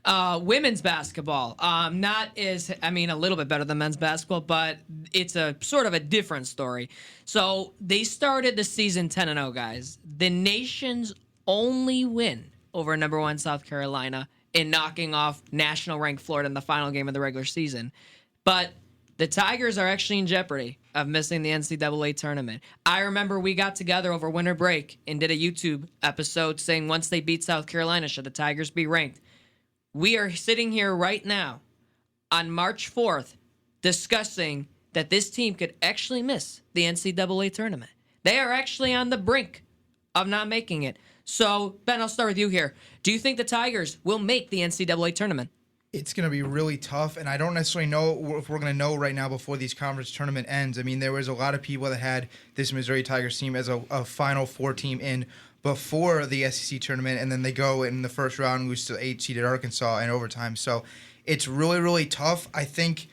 Women's basketball, not as, I mean, a little bit better than men's basketball, but it's a sort of a different story. So they started the season 10-0, guys. The nation's only win over number one South Carolina in knocking off national-ranked Florida in the final game of the regular season. But the Tigers are actually in jeopardy of missing the NCAA tournament. I remember we got together over winter break and did a YouTube episode saying once they beat South Carolina, should the Tigers be ranked? We are sitting here right now on March 4th discussing that this team could actually miss the NCAA tournament. They are actually on the brink of not making it. So, Ben, I'll start with you here. Do you think the Tigers will make the NCAA tournament? It's going to be really tough, and I don't necessarily know if we're going to know right now before these conference tournament ends. I mean, there was a lot of people that had this Missouri Tigers team as a Final Four team in before the SEC tournament, and then they go in the first round and lose to 8-seeded Arkansas in overtime. So it's really, really tough. I think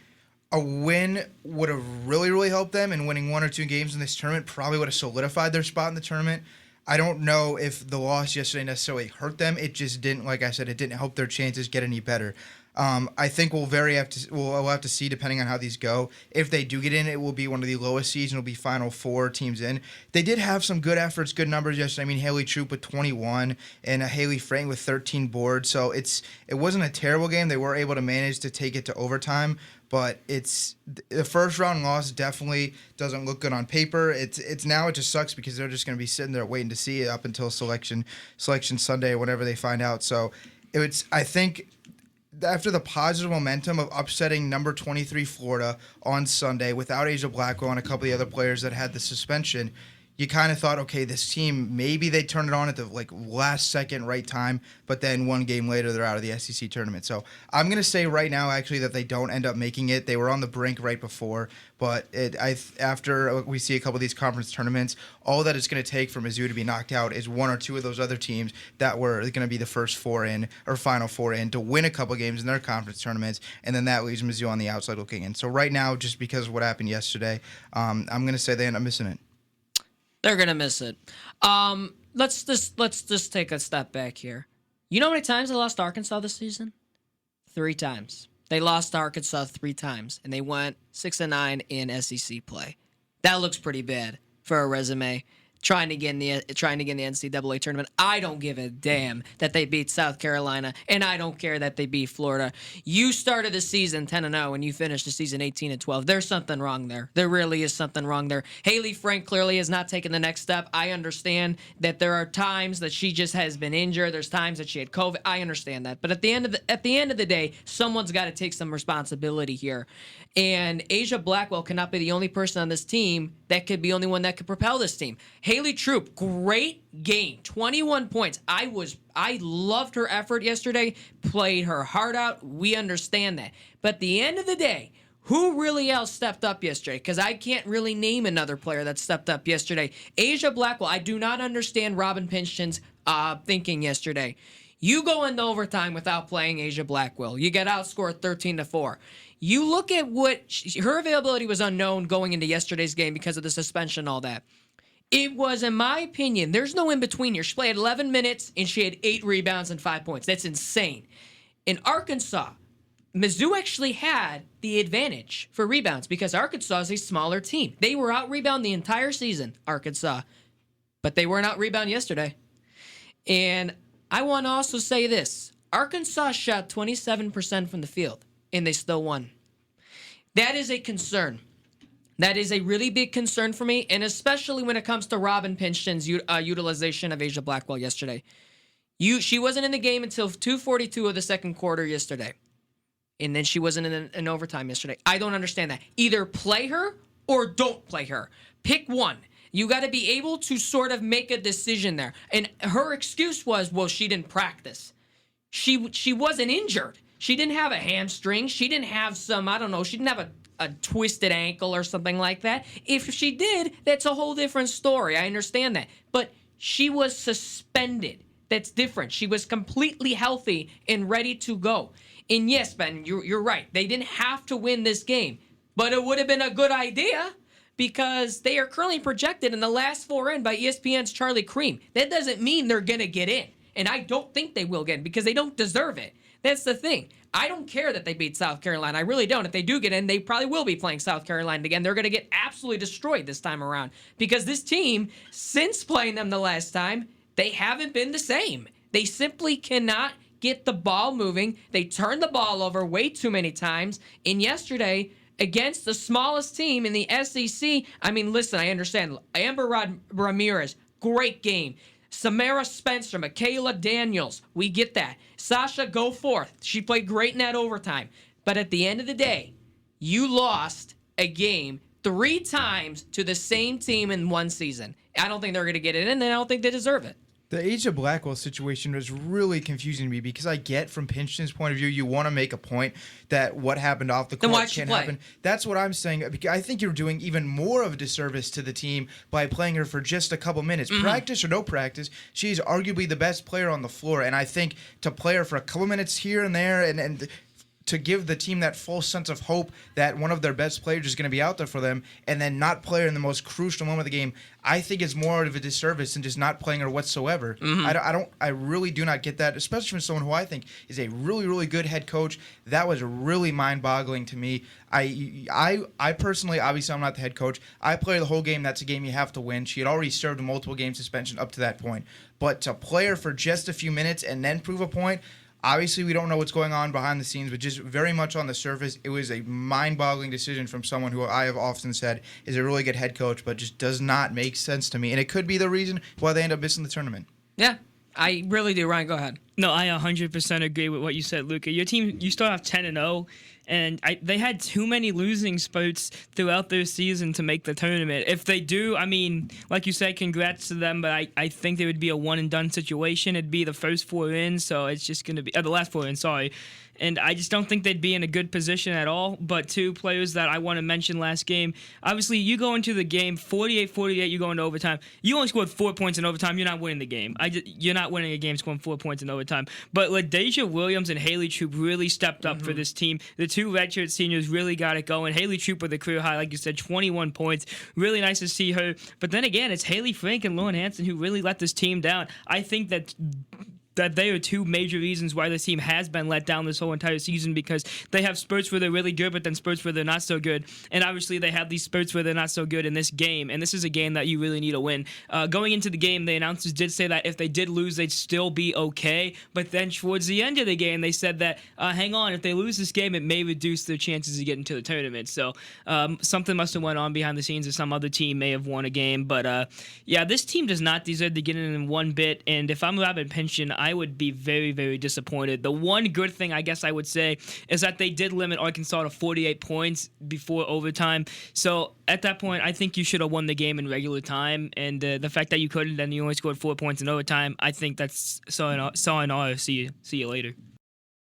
a win would have really, really helped them, and winning one or two games in this tournament probably would have solidified their spot in the tournament. I don't know if the loss yesterday necessarily hurt them. It just didn't, like I said, it didn't help their chances get any better. I think we'll have to see, depending on how these go. If they do get in, it will be one of the lowest seeds, and it'll be Final Four teams in. They did have some good efforts, good numbers yesterday. I mean, Haley Troop with 21 and Haley Frank with 13 boards. So it wasn't a terrible game. They were able to manage to take it to overtime. But it's the first round loss definitely doesn't look good on paper. It's now it just sucks because they're just going to be sitting there waiting to see it up until selection Sunday or whenever they find out. So I think after the positive momentum of upsetting number 23 Florida on Sunday without Asia Blackwell and a couple of the other players that had the suspension, you kind of thought, okay, this team, maybe they turned it on at the last second right time, but then one game later they're out of the SEC tournament. So I'm going to say right now actually that they don't end up making it. They were on the brink right before, but after we see a couple of these conference tournaments, all that it's going to take for Mizzou to be knocked out is one or two of those other teams that were going to be the first four in or Final Four in to win a couple of games in their conference tournaments, and then that leaves Mizzou on the outside looking in. So right now, just because of what happened yesterday, I'm going to say they end up missing it. They're gonna miss it. Let's just take a step back here. You know how many times they lost to Arkansas this season? 3 times. They lost to Arkansas 3 times, and they went 6-9 in SEC play. That looks pretty bad for a resume. Trying to get in the NCAA tournament. I don't give a damn that they beat South Carolina, and I don't care that they beat Florida. You started the season 10-0, and you finished the season 18-12. There's something wrong there. There really is something wrong there. Haley Frank clearly has not taken the next step. I understand that there are times that she just has been injured. There's times that she had COVID. I understand that, but at the end of the day, someone's got to take some responsibility here. And Asia Blackwell cannot be the only person on this team that could be the only one that could propel this team. Haley Troop, great game, 21 points. I loved her effort yesterday, played her heart out. We understand that. But at the end of the day, who really else stepped up yesterday? Because I can't really name another player that stepped up yesterday. Asia Blackwell, I do not understand Robin Pinchton's thinking yesterday. You go into overtime without playing Asia Blackwell. You get outscored 13-4. You look at her availability was unknown going into yesterday's game because of the suspension and all that. It was, in my opinion, there's no in-between here. She played 11 minutes, and she had 8 rebounds and 5 points. That's insane. In Arkansas, Mizzou actually had the advantage for rebounds because Arkansas is a smaller team. They were out-rebound the entire season, Arkansas, but they weren't out-rebound yesterday. And I want to also say this. Arkansas shot 27% from the field, and they still won. That is a concern. That is a really big concern for me, and especially when it comes to Robin Pinchton's utilization of Asia Blackwell yesterday. She wasn't in the game until 2:42 of the second quarter yesterday, and then she wasn't in overtime yesterday. I don't understand that. Either play her or don't play her. Pick one. You got to be able to sort of make a decision there. And her excuse was, well, she didn't practice. She wasn't injured. She didn't have a hamstring. She didn't have she didn't have a twisted ankle or something like that. If she did, that's a whole different story. I understand that. But she was suspended. That's different. She was completely healthy and ready to go. And yes, Ben, you're right. They didn't have to win this game. But it would have been a good idea because they are currently projected in the last 4 in by ESPN's Charlie Cream. That doesn't mean they're going to get in. And I don't think they will get in because they don't deserve it. That's the thing. I don't care that they beat South Carolina. I really don't. If they do get in, they probably will be playing South Carolina again. They're going to get absolutely destroyed this time around because this team, since playing them the last time, they haven't been the same. They simply cannot get the ball moving. They turn the ball over way too many times. And yesterday, against the smallest team in the SEC, I mean, listen, I understand. Amber Ramirez, great game. Samara Spencer, Michaela Daniels, we get that. Sasha Goforth, she played great in that overtime. But at the end of the day, you lost a game 3 times to the same team in one season. I don't think they're going to get it in, and I don't think they deserve it. The Asia Blackwell situation was really confusing to me because I get from Pinchton's point of view, you want to make a point that what happened off the court can't happen. That's what I'm saying. I think you're doing even more of a disservice to the team by playing her for just a couple minutes. Practice or no practice, she's arguably the best player on the floor. And I think to play her for a couple minutes here and there and to give the team that false sense of hope that one of their best players is going to be out there for them and then not play her in the most crucial moment of the game, I think it's more of a disservice than just not playing her whatsoever. I really do not get that, especially from someone who I think is a really, really good head coach. That was really mind-boggling to me. I personally, obviously I'm not the head coach. I play the whole game. That's a game you have to win. She had already served a multiple game suspension up to that point. But to play her for just a few minutes and then prove a point, obviously, we don't know what's going on behind the scenes, but just very much on the surface, it was a mind-boggling decision from someone who I have often said is a really good head coach, but just does not make sense to me. And it could be the reason why they end up missing the tournament. Yeah, I really do. Ryan, go ahead. No, I 100% agree with what you said, Luca. Your team, you still have 10-0. And they had too many losing spurts throughout their season to make the tournament. If they do, I mean, like you said, congrats to them, but I think there would be a one-and-done situation. It'd be the first 4 in, so it's just going to be the last 4 in, sorry. And I just don't think they'd be in a good position at all. But 2 players that I want to mention last game, obviously you go into the game 48-48, you go into overtime. You only scored 4 points in overtime. You're not winning the game. You're not winning a game scoring 4 points in overtime. But LaDeja Williams and Haley Troop really stepped up for this team. The 2 redshirt seniors really got it going. Haley Troop with a career high, like you said, 21 points. Really nice to see her. But then again, it's Haley Frank and Lauren Hansen who really let this team down. I think that they are 2 major reasons why this team has been let down this whole entire season, because they have spurts where they're really good, but then spurts where they're not so good. And obviously they have these spurts where they're not so good in this game, and this is a game that you really need to win. Going into the game, the announcers did say that if they did lose, they'd still be okay, but then towards the end of the game, they said that, hang on, if they lose this game, it may reduce their chances of getting to the tournament. So something must have went on behind the scenes, or some other team may have won a game. But yeah, this team does not deserve to get in one bit, and if I'm Robin Pinchon, I would be very, very disappointed. The one good thing I guess I would say is that they did limit Arkansas to 48 points before overtime. So at that point, I think you should have won the game in regular time. And the fact that you couldn't and you only scored 4 points in overtime, I think that's sayonara. See you later.